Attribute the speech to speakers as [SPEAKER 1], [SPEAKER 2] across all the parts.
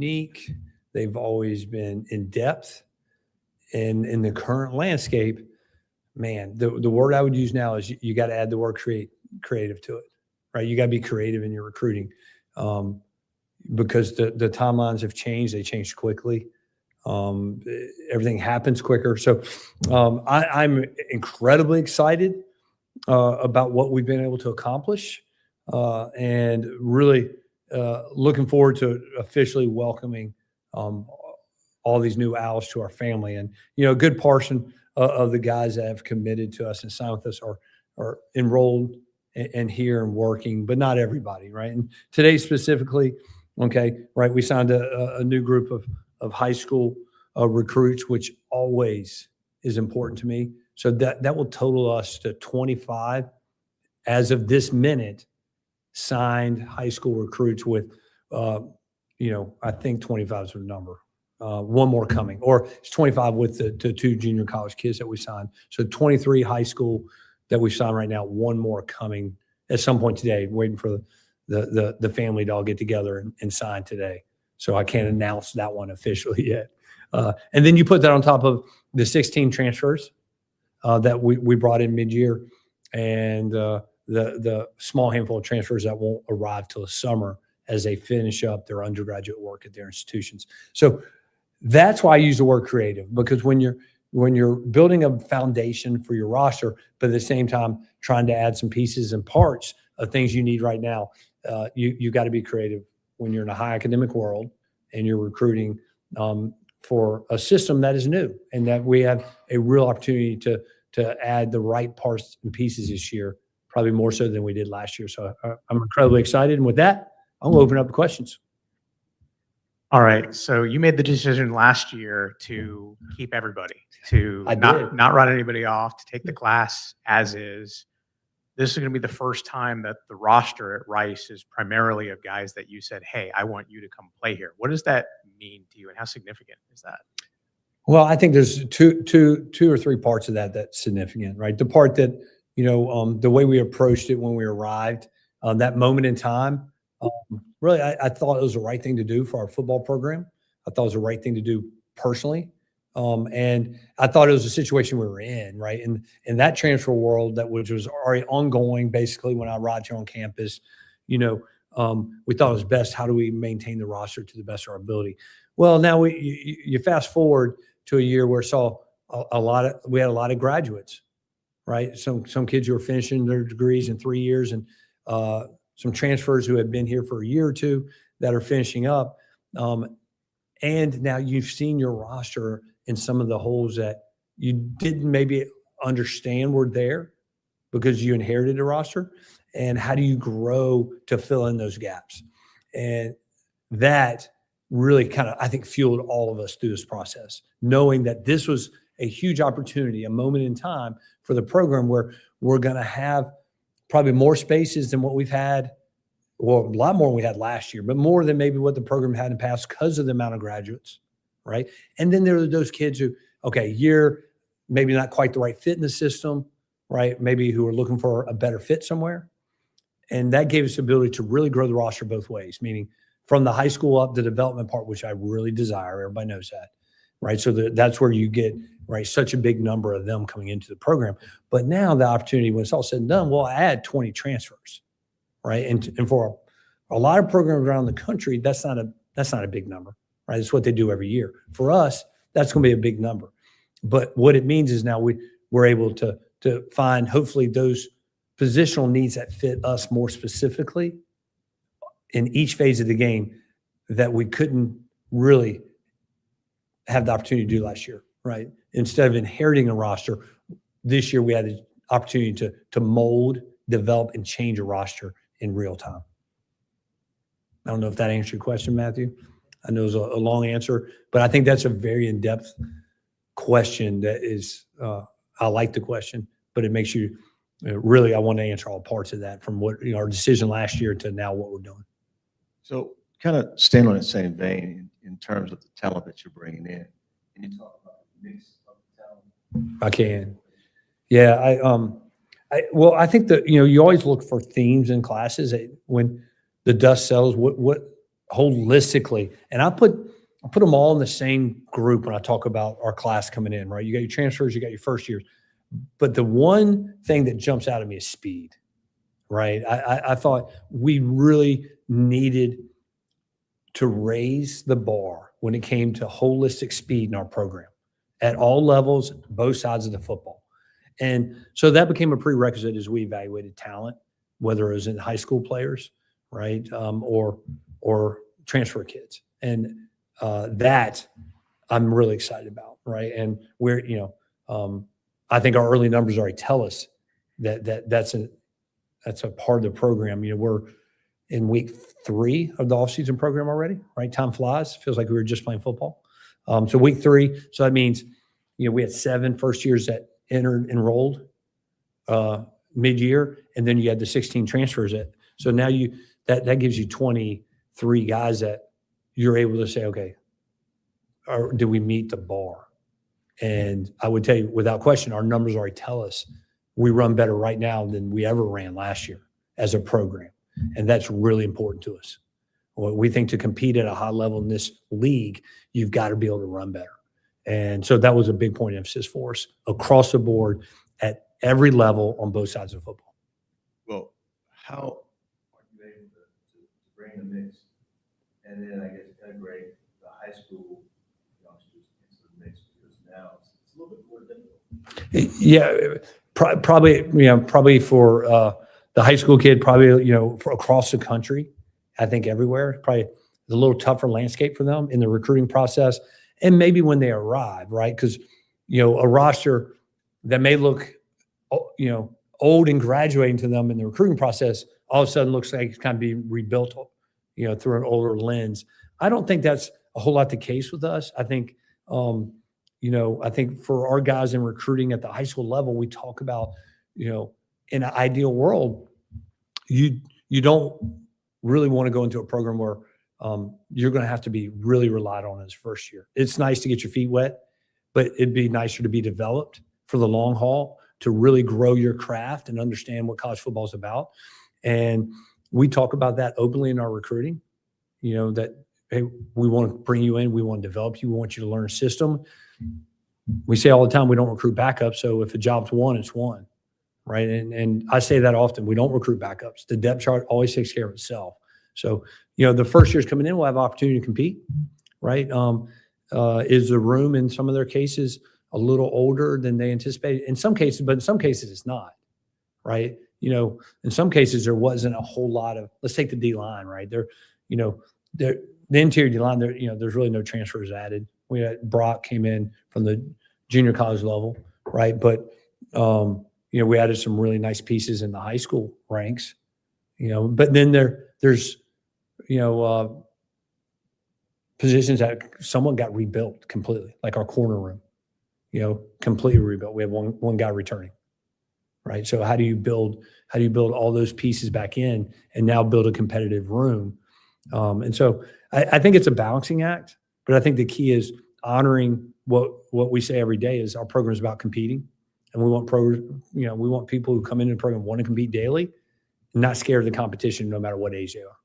[SPEAKER 1] unique. They've always been in depth. And in the current landscape, man, the word I would use now is you got to add the word creative to it, right? You got to be creative in your recruiting, because the timelines have changed. They changed quickly. Everything happens quicker. So I'm incredibly excited about what we've been able to accomplish, and really looking forward to officially welcoming all these new Owls to our family. And, a good portion of the guys that have committed to us and signed with us are enrolled and here and working, but not everybody, right? And today specifically, okay, right, we signed a new group of high school recruits, which always is important to me. So that will total us to 25 as of this minute signed high school recruits with, I think 25 is the number. One more coming, or it's 25 with the 2 junior college kids that we signed. So 23 high school that we signed right now, one more coming at some point today, waiting for the family to all get together and sign today. So I can't announce that one officially yet. And then you put that on top of the 16 transfers that we brought in mid-year, and the small handful of transfers that won't arrive till the summer as they finish up their undergraduate work at their institutions. So that's why I use the word creative, because when you're building a foundation for your roster, but at the same time trying to add some pieces and parts of things you need right now, you got to be creative when you're in a high academic world and you're recruiting for a system that is new, and that we have a real opportunity to add the right parts and pieces this year, probably more so than we did last year. So I'm incredibly excited. And with that, I'm going to open up the questions.
[SPEAKER 2] All right. So you made the decision last year to keep everybody, to not run anybody off, to take the class as is. This is going to be the first time that the roster at Rice is primarily of guys that you said, hey, I want you to come play here. What does that mean to you, and how significant is that?
[SPEAKER 1] Well, I think there's two or three parts of that that's significant, right? The part that, the way we approached it when we arrived, that moment in time, really, I thought it was the right thing to do for our football program. I thought it was the right thing to do personally. And I thought it was a situation we were in, right? And in that transfer world which was already ongoing, basically, when I arrived here on campus, we thought it was best, how do we maintain the roster to the best of our ability? Well, now you fast forward to a year where we had a lot of graduates, right? Some kids who are finishing their degrees in 3 years, and some transfers who have been here for a year or two that are finishing up. And now you've seen your roster in some of the holes that you didn't maybe understand were there because you inherited a roster. And how do you grow to fill in those gaps? And that really kind of, I think, fueled all of us through this process, knowing that this was a huge opportunity, a moment in time for the program where we're going to have probably more spaces than what we've had, well, a lot more than we had last year, but more than maybe what the program had in the past because of the amount of graduates, right? And then there are those kids who, you're maybe not quite the right fit in the system, right? Maybe who are looking for a better fit somewhere. And that gave us the ability to really grow the roster both ways, meaning from the high school up, the development part, which I really desire. Everybody knows that, right? So that's where you get, right, such a big number of them coming into the program. But now the opportunity, when it's all said and done, we'll add 20 transfers, right? And for a lot of programs around the country, that's not a big number, right? It's what they do every year. For us, that's going to be a big number. But what it means is now we're able to find, hopefully, those positional needs that fit us more specifically in each phase of the game that we couldn't really have the opportunity to do last year, right? Instead of inheriting a roster, this year we had the opportunity to mold, develop, and change a roster in real time. I don't know if that answered your question, Matthew. I know it was a long answer, but I think that's a very in-depth question that is, I like the question, but it makes you really, I want to answer all parts of that, from what our decision last year to now what we're doing.
[SPEAKER 3] So kind of staying on the same vein in terms of the talent that you're bringing in. Can you talk about the mix of talent?
[SPEAKER 1] I can. Yeah. I think that, you always look for themes in classes when the dust settles. What holistically. And I put them all in the same group when I talk about our class coming in, right? You got your transfers, you got your first years. But the one thing that jumps out at me is speed, right? I thought we really needed to raise the bar when it came to holistic speed in our program at all levels, both sides of the football. And so that became a prerequisite as we evaluated talent, whether it was in high school players, right, or transfer kids. And that I'm really excited about, right? And we're, I think our early numbers already tell us that's a part of the program. We're in week 3 of the offseason program already, right? Time flies. Feels like we were just playing football. So week 3. So that means, we had 7 first years that enrolled mid-year, and then you had the 16 transfers. So now that gives you 23 guys that you're able to say, okay, do we meet the bar? And I would tell you, without question, our numbers already tell us we run better right now than we ever ran last year as a program. And that's really important to us. We think to compete at a high level in this league, you've got to be able to run better. And so that was a big point of emphasis for us across the board at every level on both sides of football.
[SPEAKER 3] Well, how are you able to bring the mix and then, I guess, integrate the high school youngsters into the mix? Because now it's a little bit more difficult.
[SPEAKER 1] Yeah, probably for the high school kid, probably, for across the country, I think everywhere, probably a little tougher landscape for them in the recruiting process. And maybe when they arrive, right? Because, a roster that may look, old and graduating to them in the recruiting process, all of a sudden looks like it's kind of being rebuilt, through an older lens. I don't think that's a whole lot the case with us. I think, I think for our guys in recruiting at the high school level, we talk about, in an ideal world, you don't really want to go into a program where you're going to have to be really relied on as first year. It's nice to get your feet wet, but it'd be nicer to be developed for the long haul, to really grow your craft and understand what college football is about. And we talk about that openly in our recruiting, that, hey, we want to bring you in, we want to develop you, we want you to learn a system. We say all the time, we don't recruit backups. So if a job's won, it's won, right? And I say that often, we don't recruit backups. The depth chart always takes care of itself. So, the first years coming in will have opportunity to compete, right? Is the room in some of their cases a little older than they anticipated? In some cases, but in some cases it's not, right? In some cases there wasn't a whole lot of, let's take the D-line, right? The interior D-line, there's really no transfers added. We had Brock came in from the junior college level, right? But, we added some really nice pieces in the high school ranks, but then there's, positions that somewhat got rebuilt completely, like our corner room, completely rebuilt. We have one guy returning, right? So how do you build all those pieces back in and now build a competitive room? And so I think it's a balancing act, but I think the key is honoring what we say every day is our program is about competing, and we want people who come into the program want to compete daily, and not scared of the competition no matter what age they are.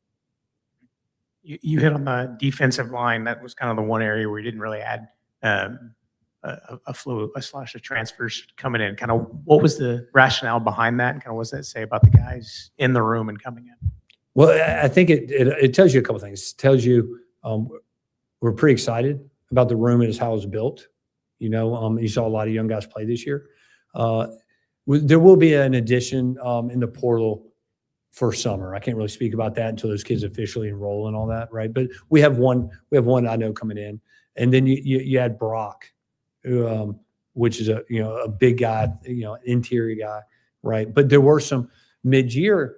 [SPEAKER 2] You hit on the defensive line. That was kind of the one area where you didn't really add a flow, a slash of transfers coming in. Kind of what was the rationale behind that? And kind of what does that say about the guys in the room and coming in?
[SPEAKER 1] Well, I think it tells you a couple things. It tells you we're pretty excited about the room and how it's built. You saw a lot of young guys play this year. There will be an addition in the portal for summer. I can't really speak about that until those kids officially enroll and all that, right? But we have one I know coming in, and then you add Brock, who, which is a big guy, interior guy, right? But there were some mid-year,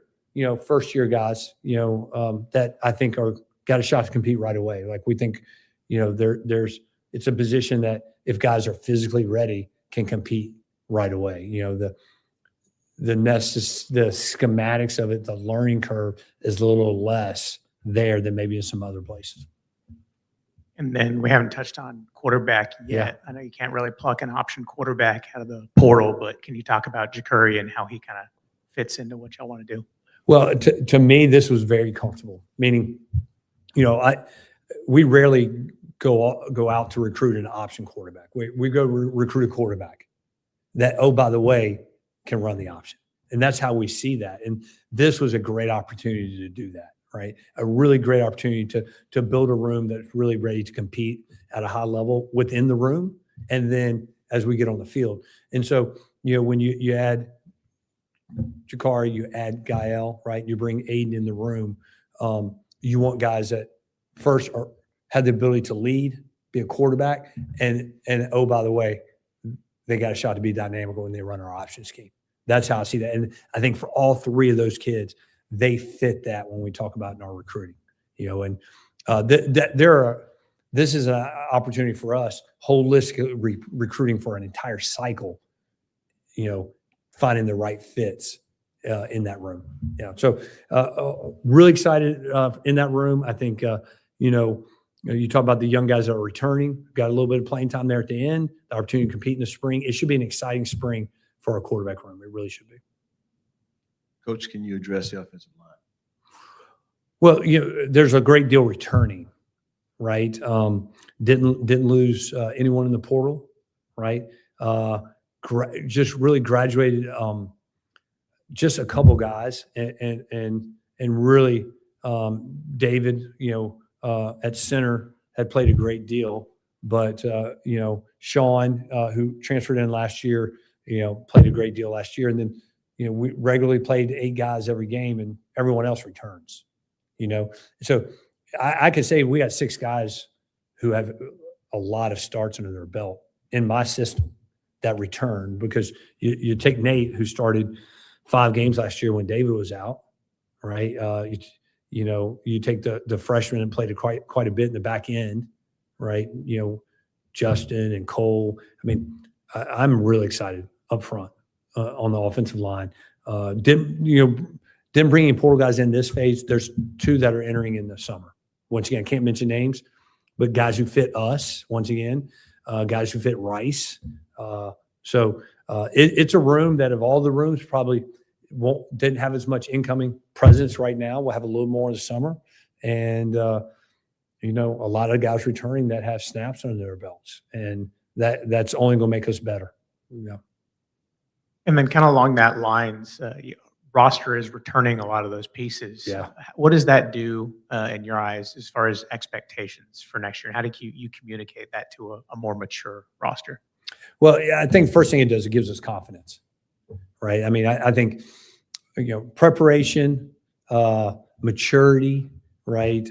[SPEAKER 1] first year guys, that I think got a shot to compete right away. Like we think, it's a position that if guys are physically ready, can compete right away. The schematics of it, the learning curve is a little less there than maybe in some other places.
[SPEAKER 2] And then we haven't touched on quarterback yet.
[SPEAKER 1] Yeah.
[SPEAKER 2] I know you can't really pluck an option quarterback out of the portal, but can you talk about Jacurri and how he kind of fits into what y'all want to do?
[SPEAKER 1] Well, to me, this was very comfortable, meaning we rarely go out to recruit an option quarterback. We go recruit a quarterback that, oh, by the way, can run the option. And that's how we see that. And this was a great opportunity to do that, right? A really great opportunity to build a room that's really ready to compete at a high level within the room. And then as we get on the field. And so, when you add Jakari, you add Gael, right? You bring Aiden in the room. You want guys that first have the ability to lead, be a quarterback, and oh, by the way, they got a shot to be dynamic when they run our option scheme. That's how I see that. And I think for all three of those kids, they fit that when we talk about in our recruiting. This is an opportunity for us, holistic recruiting for an entire cycle, finding the right fits in that room. So really excited in that room. I think, you talk about the young guys that are returning, got a little bit of playing time there at the end, the opportunity to compete in the spring. It should be an exciting spring for our quarterback room. It really should be.
[SPEAKER 3] Coach, can you address the offensive line?
[SPEAKER 1] Well, there's a great deal returning, right? Didn't lose anyone in the portal, right? Just really graduated just a couple guys, and really David, at center had played a great deal, but Sean, who transferred in last year, played a great deal last year, and then we regularly played 8 guys every game, and everyone else returns. So I could say we got 6 guys who have a lot of starts under their belt in my system that return, because you take Nate, who started 5 games last year when David was out, right? You take the freshman and played quite a bit in the back end, right? Justin and Cole. I mean, I'm really excited up front on the offensive line. Didn't bring any portal guys in this phase. There's 2 that are entering in the summer. Once again, I can't mention names, but guys who fit us, once again, guys who fit Rice. So it's a room that of all the rooms probably didn't have as much incoming presence right now. We'll have a little more in the summer. And, a lot of guys returning that have snaps under their belts. And that's only going to make us better.
[SPEAKER 2] And then kind of along that lines, roster is returning a lot of those pieces.
[SPEAKER 1] Yeah.
[SPEAKER 2] What does that do in your eyes as far as expectations for next year? How do you communicate that to a more mature roster?
[SPEAKER 1] Well, yeah, I think the first thing it does, it gives us confidence, right? I mean, I think, preparation, maturity, right?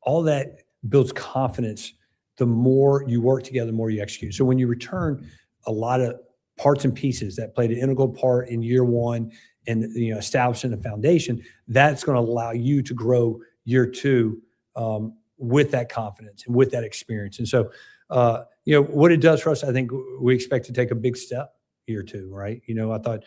[SPEAKER 1] All that builds confidence. The more you work together, the more you execute. So when you return a lot of parts and pieces that played an integral part in year one and, establishing the foundation, that's going to allow you to grow year 2 with that confidence and with that experience. And so, what it does for us, I think we expect to take a big step year 2, right? I thought,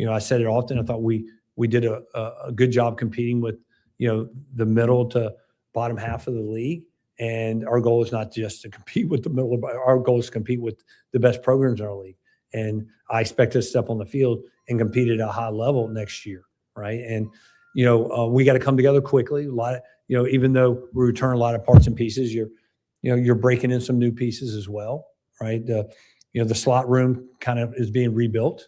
[SPEAKER 1] I said it often, I thought we did a good job competing with, the middle to bottom half of the league. And our goal is not just to compete with the middle, but our goal is to compete with the best programs in our league. And I expect us to step on the field and compete at a high level next year, right? And, we got to come together quickly. A lot of, even though we return a lot of parts and pieces, you're breaking in some new pieces as well, right? The slot room kind of is being rebuilt.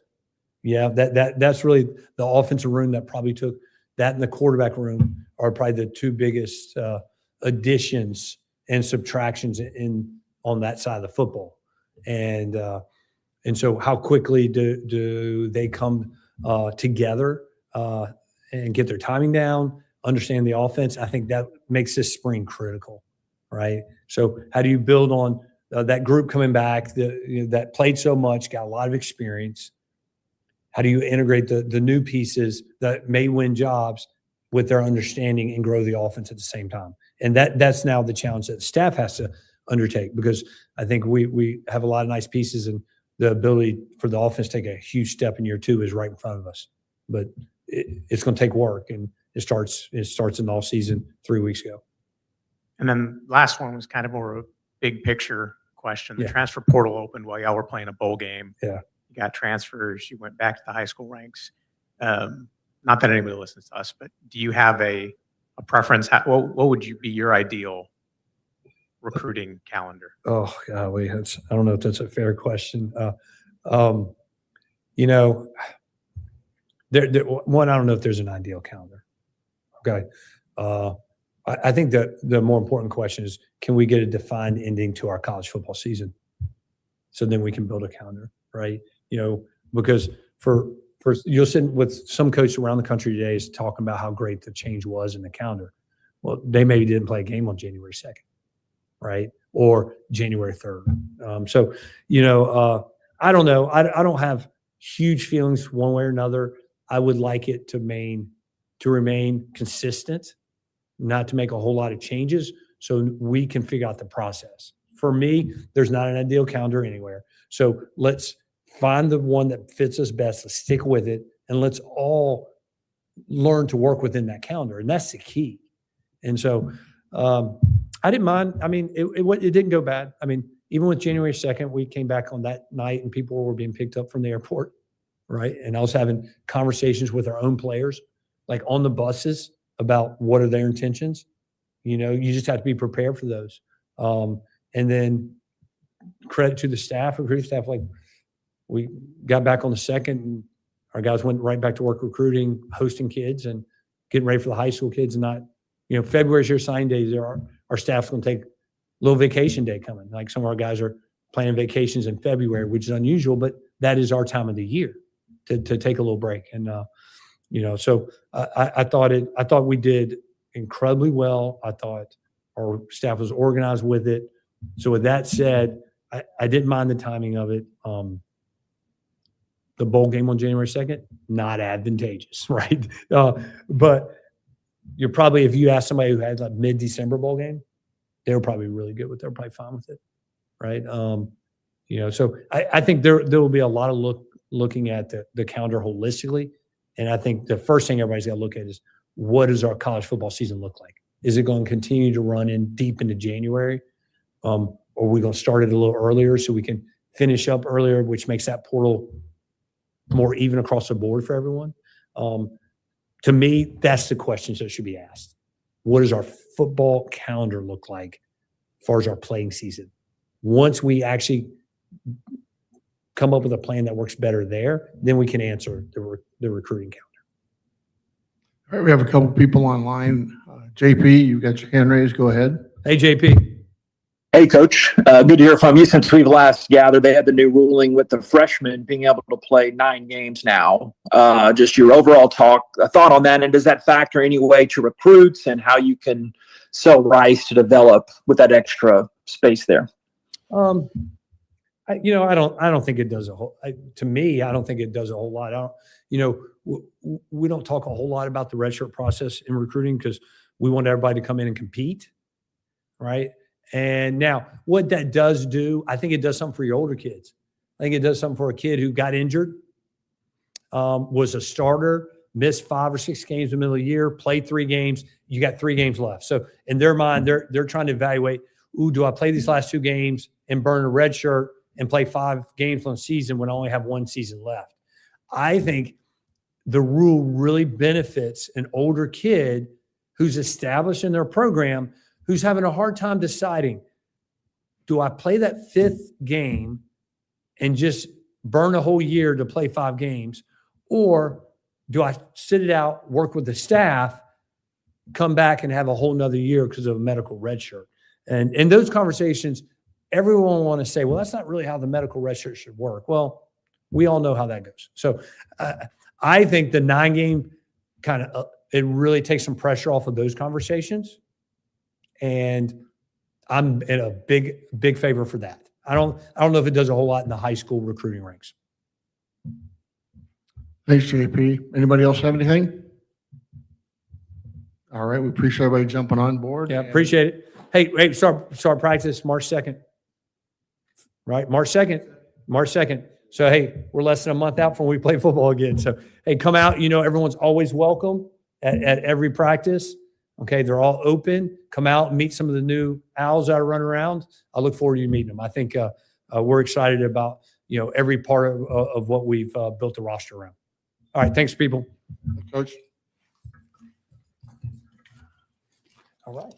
[SPEAKER 1] Yeah, that's really the offensive room that probably took that, and the quarterback room are probably the 2 biggest additions and subtractions on that side of the football. And so how quickly do they come together and get their timing down, understand the offense? I think that makes this spring critical, right? So how do you build on that group coming back that played so much, got a lot of experience? How do you integrate the new pieces that may win jobs with their understanding and grow the offense at the same time? And that's now the challenge that the staff has to undertake, because I think we have a lot of nice pieces, and the ability for the offense to take a huge step in year 2 is right in front of us. But it's going to take work, and it starts in the off season 3 weeks ago.
[SPEAKER 2] And then last one was kind of more of a big picture question. The
[SPEAKER 1] Yeah.
[SPEAKER 2] transfer portal opened while y'all were playing a bowl game.
[SPEAKER 1] Yeah.
[SPEAKER 2] You got transfers. You went back to the high school ranks. Not that anybody listens to us, but do you have a a preference? What would be your ideal recruiting calendar?
[SPEAKER 1] Oh, golly, I don't know if that's a fair question. You know, one, I don't know if there's an ideal calendar. Okay. I think that the more important question is, can we get a defined ending to our college football season? So then we can build a calendar, right? You know, because for you'll sit with some coaches around the country today is talking about how great the change was in the calendar. Well, they maybe didn't play a game on January 2nd, right? Or January 3rd. So, you know, I don't know. I don't have huge feelings one way or another. I would like it to remain consistent, not to make a whole lot of changes so we can figure out the process. For me, there's not an ideal calendar anywhere. So let's find the one that fits us best, let's stick with it, and let's all learn to work within that calendar. And that's the key. And so I didn't mind. I mean, it didn't go bad. I mean, even with January 2nd, we came back on that night and people were being picked up from the airport, right? And I was having conversations with our own players, like on the buses, about what are their intentions. You know, you just have to be prepared for those. And then credit to the staff, recruiting staff, like we got back on the 2nd and our guys went right back to work recruiting, hosting kids and getting ready for the high school kids. And not, you know, February's your sign days. Our staff's going to take a little vacation day coming. Like some of our guys are planning vacations in February, which is unusual, but that is our time of the year to take a little break. And, you know, so I thought we did incredibly well. I thought our staff was organized with it. So with that said, I didn't mind the timing of it. The bowl game on January 2nd, not advantageous, right? But you're probably, if you ask somebody who had like mid-December bowl game, they were probably really good with it. They're probably fine with it, right? You know, so I think there will be a lot of looking at the calendar holistically. And I think the first thing everybody's got to look at is, what does our college football season look like? Is it going to continue to run in deep into January? Or are we going to start it a little earlier so we can finish up earlier, which makes that portal more even across the board for everyone? To me, that's the questions that should be asked. What does our football calendar look like as far as our playing season? Once we actually come up with a plan that works better there, then we can answer the recruiting calendar.
[SPEAKER 4] All right, we have a couple people online. JP, you've got your hand raised. Go ahead.
[SPEAKER 1] Hey, JP.
[SPEAKER 5] Hey, Coach. Good to hear from you. Since we've last gathered, they had the new ruling with the freshmen being able to play 9 games now. Just your overall thought on that, and does that factor any way to recruits and how you can sell Rice to develop with that extra space there?
[SPEAKER 1] I don't think it does a whole. To me, I don't think it does a whole lot. We don't talk a whole lot about the redshirt process in recruiting because we want everybody to come in and compete, right? And now, what that does do, I think it does something for your older kids. I think it does something for a kid who got injured, was a starter, missed 5 or 6 games in the middle of the year, played 3 games. You got 3 games left. So in their mind, they're trying to evaluate, do I play these last 2 games and burn a red shirt and play 5 games on the season when I only have 1 season left? I think the rule really benefits an older kid who's established in their program, who's having a hard time deciding, do I play that 5th game and just burn a whole year to play 5 games? Or do I sit it out, work with the staff, come back and have a whole nother year because of a medical red shirt? And in those conversations, everyone will want to say, well, that's not really how the medical red shirt should work. Well, we all know how that goes. So I think the 9-game kind of, it really takes some pressure off of those conversations. And I'm in a big favor for that. I don't know if it does a whole lot in the high school recruiting ranks.
[SPEAKER 4] Thanks, JP. Anybody else have anything? All right, we appreciate everybody jumping on board.
[SPEAKER 1] Yeah, appreciate it. Hey, start practice March 2nd. Right, March 2nd. So, hey, we're less than a month out from when we play football again. So, hey, come out. You know, everyone's always welcome at every practice. Okay, they're all open. Come out and meet some of the new Owls that are running around. I look forward to you meeting them. I think we're excited about, every part of what we've built the roster around. All right, thanks, people.
[SPEAKER 4] Coach.
[SPEAKER 1] All right.